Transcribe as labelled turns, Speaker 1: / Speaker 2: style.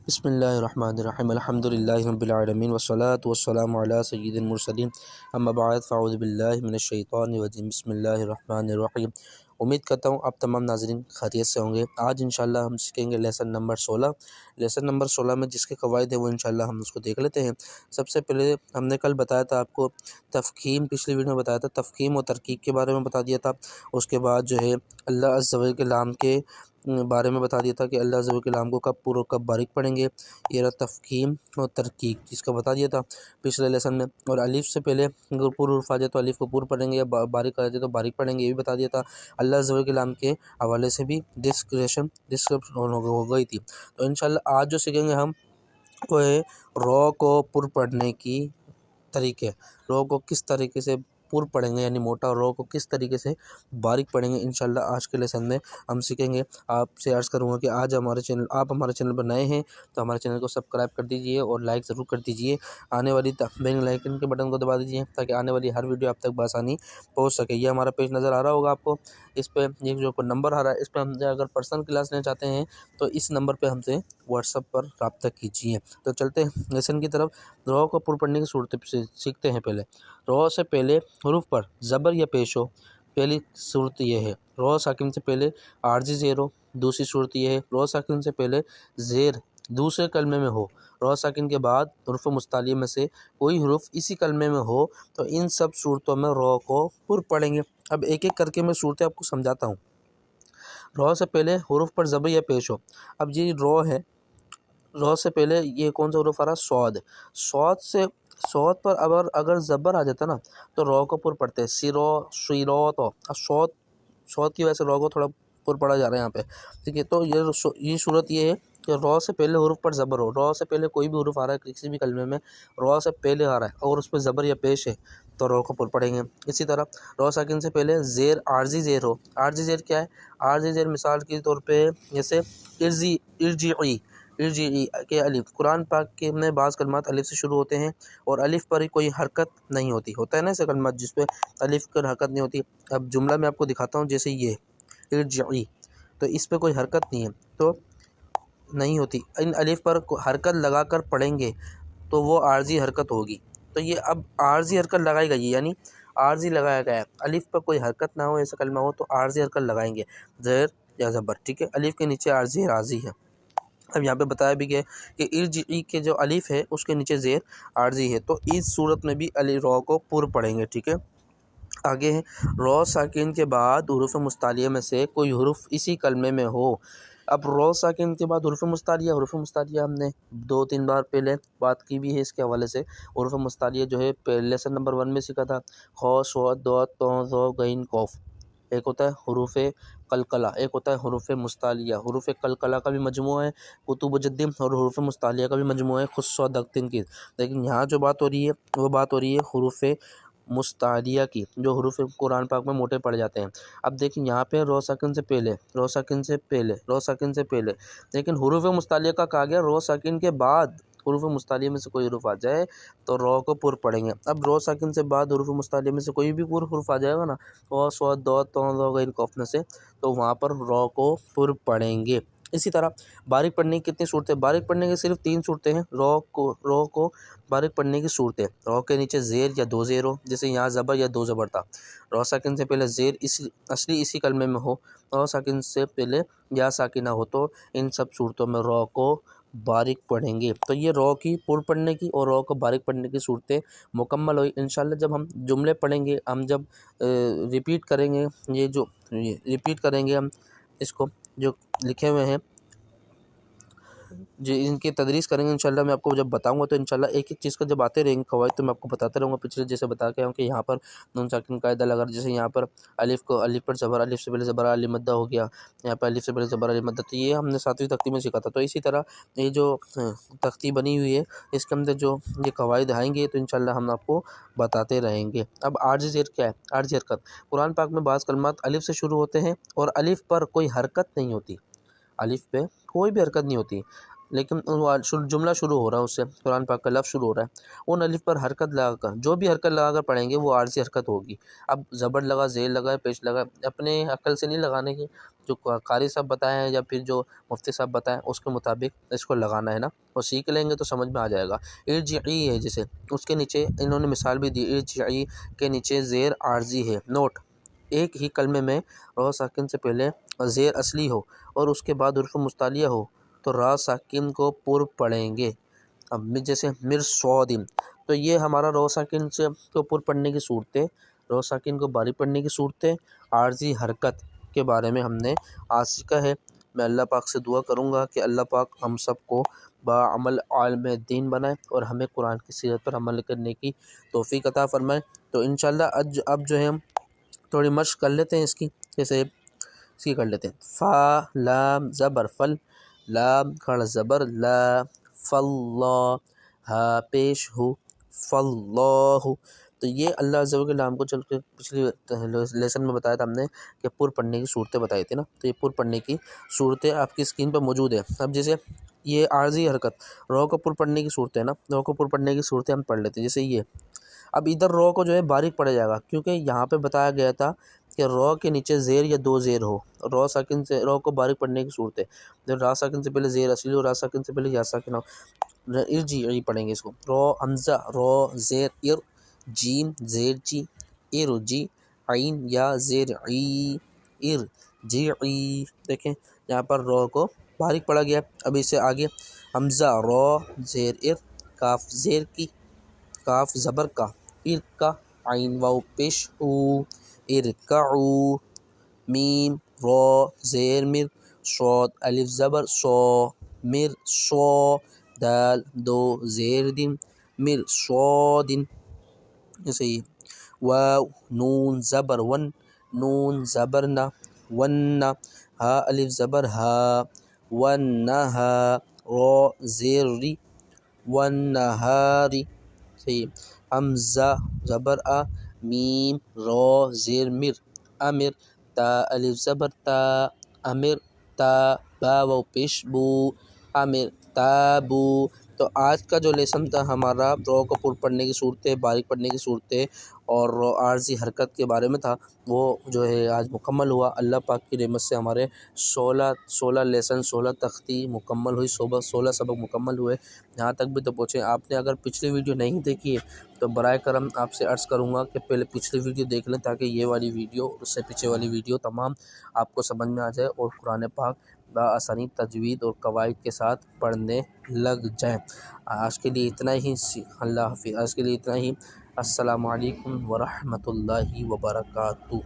Speaker 1: بسم اللہ الرحمن الرحیم الحمدللہ رب العالمین والصلاة والسلام علی سید المرسلین اما بعد فاعوذ باللہ من الشیطان الرجیم بسم اللہ الرحمن الرحیم۔ امید کرتا ہوں آپ تمام ناظرین خیریت سے ہوں گے۔ آج انشاءاللہ ہم سیکھیں گے لیسن نمبر 16۔ لیسن نمبر 16 میں جس کے قواعد ہیں وہ انشاءاللہ ہم اس کو دیکھ لیتے ہیں۔ سب سے پہلے ہم نے کل بتایا تھا آپ کو تفخیم، پچھلی ویڈیو میں بتایا تھا تفخیم و ترکیب کے بارے میں بتا دیا تھا۔ اس کے بعد جو ہے اللہ عز و جل کے نام کے بارے میں بتا دیا تھا کہ اللہ عز و جل کے نام کو کب پورا کب باریک پڑھیں گے، یہ رہا تفخیم اور ترکیب جس کا بتا دیا تھا پچھلے لیسن میں۔ اور الف سے پہلے اگر پور حرف آ جائے تو الف کو پور پڑھیں گے، یا باریک آ جائے تو باریک پڑھیں گے، یہ بھی بتا دیا تھا۔ اللہ عز و جل کے نام کے حوالے سے بھی ڈسکرپشن ہو گئی تھی۔ تو انشاءاللہ آج جو سیکھیں گے ہم وہ ہے رو کو پر پڑھنے کی طریقے، رو کو کس طریقے سے پر پڑھیں گے، یعنی موٹا رو کو کس طریقے سے باریک پڑھیں گے۔ انشاءاللہ آج کے لیسن میں ہم سیکھیں گے۔ آپ سے عرض کروں گا کہ آج آپ ہمارے چینل پر نئے ہیں تو ہمارے چینل کو سبسکرائب کر دیجئے اور لائک ضرور کر دیجئے۔ آنے والی بیل آئیکن کے بٹن کو دبا دیجئے تاکہ آنے والی ہر ویڈیو آپ تک بآسانی پہنچ سکے۔ یہ ہمارا پیج نظر آ رہا ہوگا آپ کو، اس پہ یہ جو نمبر آ رہا ہے اس پہ ہم اگر پرسنل کلاس لینا چاہتے ہیں تو اس نمبر پہ ہم سے واٹس ایپ پر رابطہ کیجیے۔ تو چلتے ہیں لیسن کی طرف۔ رو کو پر پڑھنے کی صورت سیکھتے ہیں۔ پہلے رو سے پہلے حروف پر زبر یا پیش ہو، پہلی صورت یہ ہے۔ رو ساکن سے پہلے عارضی زیر ہو، دوسری صورت یہ ہے۔ رو ساکن سے پہلے زیر دوسرے کلمے میں ہو، رو ساکن کے بعد حروف مستعلیہ میں سے کوئی حروف اسی کلمے میں ہو، تو ان سب صورتوں میں رو کو پر پڑھیں گے۔ اب ایک ایک کر کے میں صورتیں آپ کو سمجھاتا ہوں۔ رو سے پہلے حروف پر زبر یا پیش ہو۔ اب یہ رو ہے، رو سے پہلے یہ کون سا حروف آ رہا؟ صاد۔ صاد پر اگر زبر آ جاتا نا تو رو کو پر پڑھتے ہیں، سیرو شیرو تو۔ اب صاد کی وجہ سے رو کو تھوڑا پر پڑھا جا رہا ہے یہاں پہ، ٹھیک ہے۔ تو یہ صورت یہ ہے کہ رو سے پہلے حروف پر زبر ہو، رو سے پہلے کوئی بھی حروف آ رہا ہے کسی بھی کلمے میں، رو سے پہلے آ رہا ہے اور اس پہ زبر یا پیش ہے تو رو کو پر پڑھیں گے۔ اسی طرح رو ساکن سے پہلے زیر عارضی زیر ہو۔ عارضی زیر کیا ہے؟ عارضی زیر مثال کے طور پہ جیسے ارجعی کے الف، قرآن پاک کے میں بعض کلمات الف سے شروع ہوتے ہیں اور الف پر ہی کوئی حرکت نہیں ہوتی، ہوتا ہے نا ایسے کلمات جس پہ الف پر حرکت نہیں ہوتی۔ اب جملہ میں آپ کو دکھاتا ہوں، جیسے یہ ارجعی، تو اس پہ کوئی حرکت نہیں ہے تو نہیں ہوتی، ان الف پر حرکت لگا کر پڑھیں گے تو وہ عارضی حرکت ہوگی۔ تو یہ اب عارضی حرکت لگائی گئی، یعنی عارضی لگایا گیا ہے، الف پر کوئی حرکت نہ ہو ایسا کلمہ ہو تو عارضی حرکت لگائیں گے، زیر یا زبر، ٹھیک ہے۔ الف کے نیچے عارضی ہے۔ اب یہاں پہ بتایا بھی گیا کہ ارجعی کے جو الف ہے اس کے نیچے زیر عارضی ہے، تو اس صورت میں بھی رو کو پر پڑھیں گے، ٹھیک ہے۔ آگے ہے رو ساکن کے بعد حروف مستعلیہ میں سے کوئی حروف اسی کلمے میں ہو۔ اب رو ساکن کے بعد حروف مستعلیہ ہم نے 2-3 بار پہلے بات کی بھی ہے اس کے حوالے سے۔ حروف مستعلیہ جو ہے لیسن نمبر 1 میں سیکھا تھا، خ، ص، ض، ط، ظ، غین، قاف۔ ایک ہوتا ہے حروف قلقلہ، ایک ہوتا ہے حروف مستعلیہ۔ حروف قلقلہ کا بھی مجموعہ ہے کتب جدم، اور حروف مستعلیہ کا بھی مجموعہ ہے خص و دقتن کی۔ لیکن یہاں جو بات ہو رہی ہے وہ بات ہو رہی ہے حروف مستعلیہ کی، جو حروف قرآن پاک میں موٹے پڑ جاتے ہیں۔ اب دیکھیں یہاں پہ رو ساکن سے پہلے، لیکن حروف مستعلیہ کا کہا گیا رو ساکن کے بعد حروف مستعلیہ میں سے کوئی حروف آ جائے تو رو کو پر پڑھیں گے۔ اب رو ساکن سے بعد حروف مستعلیہ میں سے کوئی بھی پر حرف آ جائے گا نا، ص، ض، ط، ظ، غین، قاف میں سے، تو وہاں پر رو کو پر پڑھیں گے۔ اسی طرح باریک پڑھنے کی کتنی صورتیں؟ باریک پڑھنے کی صرف 3 صورتیں ہیں۔ رو کو باریک پڑھنے کی صورتیں، رو کے نیچے زیر یا 2 زیر ہو، جیسے یہاں زبر یا 2 زبر تھا۔ رو ساکن سے پہلے زیر اصلی اسی کلمے میں ہو، رو ساکن سے پہلے یا ساکنہ ہو، تو ان سب صورتوں میں رو کو باریک پڑھیں گے۔ تو یہ رو کی پر پڑھنے کی اور رو کو باریک پڑھنے کی صورتیں مکمل ہوئی۔ انشاءاللہ جب ہم جملے پڑھیں گے، ہم جب ریپیٹ کریں گے، ریپیٹ کریں گے ہم اس کو جو لکھے ہوئے ہیں، جو ان کی تدریس کریں گے انشاءاللہ، میں آپ کو جب بتاؤں گا تو انشاءاللہ ایک ایک چیز کا جب آتے رہیں گے قواعد تو میں آپ کو بتاتے رہوں گا۔ پچھلے جیسے بتا کے ہوں کہ یہاں پر نون ساکن قاعدہ لگا، جیسے یہاں پر الف پر زبر، الف سے پہلے زبر علی مدہ ہو گیا، یہاں پہ الف سے پہلے زبر علی مدہ، تو یہ ہم نے 7ویں تختی میں سیکھا تھا۔ تو اسی طرح یہ جو تختی بنی ہوئی ہے اس کے اندر جو یہ قواعد آئیں گے تو انشاءاللہ ہم آپ کو بتاتے رہیں گے۔ اب عارضی زیر کیا ہے؟ عارضی حرکت، قرآن پاک میں بعض کلمات الف سے شروع ہوتے ہیں اور الف پر کوئی حرکت نہیں ہوتی، الف پہ کوئی بھی حرکت نہیں ہوتی، لیکن جملہ شروع ہو رہا ہے اس سے، قرآن پاک کا لفظ شروع ہو رہا ہے، ان الف پر حرکت لگا کر جو بھی حرکت لگا کر پڑھیں گے وہ عارضی حرکت ہوگی۔ اب زبر لگا، زیر لگا، پیش لگا، اپنے عقل سے نہیں لگانے کی، جو قاری صاحب بتائے ہیں یا پھر جو مفتی صاحب بتائیں اس کے مطابق اس کو لگانا ہے نا، اور سیکھ لیں گے تو سمجھ میں آ جائے گا۔ ارجعی ہے جسے، اس کے نیچے انہوں نے مثال بھی دی، ارجعی کے نیچے زیر عارضی ہے۔ نوٹ: ایک ہی کلمے میں را ساکن سے پہلے زیر اصلی ہو اور اس کے بعد حرف مستعلیہ ہو تو را ساکن کو پر پڑھیں گے۔ اب جیسے مرصادن، تو یہ ہمارا را ساکن سے کو پر پڑھنے کی صورتیں، را ساکن کو باریک پڑھنے کی صورتیں، عارضی حرکت کے بارے میں ہم نے آج سیکھا ہے۔ میں اللہ پاک سے دعا کروں گا کہ اللہ پاک ہم سب کو بعمل عالم دین بنائے اور ہمیں قرآن کی سیرت پر عمل کرنے کی توفیق عطا فرمائے۔ تو انشاءاللہ اب جو ہے ہم تھوڑی مشق کر لیتے ہیں اس کی، جیسے اس کی کر لیتے ہیں۔ فا لام زبر فل، لام کھڑا زبر لا، فاللہ ہا پیش ہو، فاللہ۔ تو یہ اللہ عز و جل ہم کو چل کے پچھلی لیسن میں بتایا تھا ہم نے کہ پر پڑھنے کی صورتیں بتائی تھی نا، تو یہ پر پڑھنے کی صورتیں آپ کی اسکرین پہ موجود ہے۔ اب جیسے یہ عارضی حرکت رو کو پر پڑھنے کی صورتیں نا، رو کو پر پڑھنے کی صورتیں ہم پڑھ لیتے ہیں، جیسے یہ۔ اب ادھر رو کو جو ہے باریک پڑھا جائے گا، کیونکہ یہاں پہ بتایا گیا تھا کہ رو کے نیچے زیر یا دو زیر ہو، رو ساکن سے رو کو باریک پڑھنے کی صورت ہے، جب را ساکن سے پہلے زیر اصلی ہو، را ساکن سے پہلے یا ساکن ہو۔ ارجعی پڑھیں گے اس کو، رو حمزہ رو زیر ار، جیم زیر جی، ارجی، عین یا زیر عی، ارجعی۔ دیکھیں یہاں پر رو کو باریک پڑھا گیا۔ اب اس سے آگے حمزہ رو زیر ار، کاف زیر کی، کاف زبر کا، ارکا، عین واو پیش او، ارکعو، میم رو زیر مر، صاد الف زبر سو، مر سو، دال دو زیر دن، مر صادن، جیسے یہ۔ واو نون زبر ون، نون زبر نہ، ون، ہا الف زبر ہا، ونہا، رو زیر ری، ونہاری، صحیح۔ حمزہ زبر آ، میم رو زیر مر، امر، تا الف زبر تا، امر تا، با واو پیش بو، امر تابو۔ تو آج کا جو لیسن تھا ہمارا رو کو پر پڑھنے کی صورتیں، باریک پڑھنے کی صورتیں اور عارضی حرکت کے بارے میں تھا، وہ جو ہے آج مکمل ہوا۔ اللہ پاک کی رحمت سے ہمارے 16 لیسن، 16 تختی مکمل ہوئی، 16 سبق مکمل ہوئے۔ یہاں تک بھی تو پہنچے۔ آپ نے اگر پچھلی ویڈیو نہیں دیکھی ہے تو برائے کرم آپ سے عرض کروں گا کہ پہلے پچھلی ویڈیو دیکھ لیں، تاکہ یہ والی ویڈیو اس سے پیچھے والی ویڈیو تمام آپ کو سمجھ میں آ جائے اور قرآن پاک بآسانی تجوید اور قواعد کے ساتھ پڑھنے لگ جائیں۔ آج کے لیے اتنا ہی، اللہ حافظ۔ آج کے لیے اتنا ہی، السلام علیکم ورحمۃ اللہ وبرکاتہ۔